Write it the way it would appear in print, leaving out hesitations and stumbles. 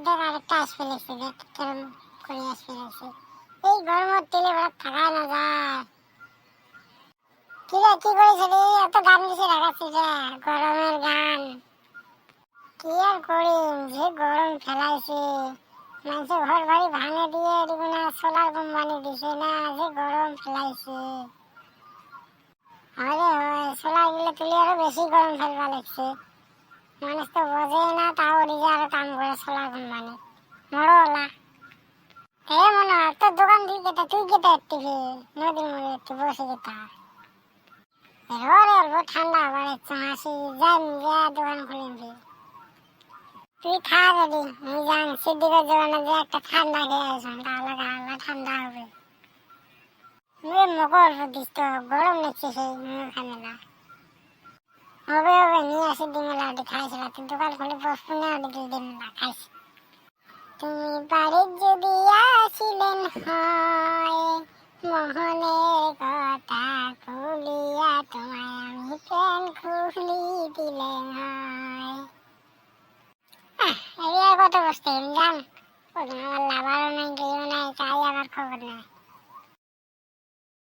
দেখ আরেকটা আসবে লিখছে, দেখ কেরম করে আসবে লিখছে। এই গরমের তেলে ভাত থাকা না যায়। কি রে, কি করেছে রে? এত গান লিখে রাখাচ্ছিস রে, গরমের গান। কি আর করিম, যে গরম ফেলাইছে। মানুষের ঘর বাড়ি ভাঙে দিয়ে এদিকে সোলার কোম্পানি দিছে না, যে গরম ফেলাইছে। আরে সোলার গুলো তুলে আরো বেশি গরম ফেলবা লাগছে। মানুষ তো বোঝে না, তাও নিজে আরো কাম করে সোলার কোম্পানি। মরোলা এ মনে হয় তোর দোকান দিয়ে যেটা তুই কেটে একটিভি নদীর মধ্যে একটু বসে যেতা। রে অল্প ঠান্ডা বাড়াচ্ছে হাসি, যাই যা দোকান খুলে তুই খা রেডি, আমি জানি সিদ্দিকের দোকানে যে একটা ঠান্ডা খেয়ে আসলাম, তাহলে গালা ঠান্ডা হবে। মুখে অল্প দিস তো, গরম লাগছে সেই মুখানে না। হবে হবে নিয়ে আসি ডিমের লাউটি খাইছিল, তুই দোকান খুলে বসবো না, ওদিকে ডিম না খাইস। তুমি বাড়ির যদি আসিলেন হয়, মোহনের কথা খুলিয়া তোমায় আমি প্রাণ খুলি দিলেন হয়। এই আর কত বসতে জান, আমার লাভারও নাই, গেও নাই, তাই আমার খবর নাই।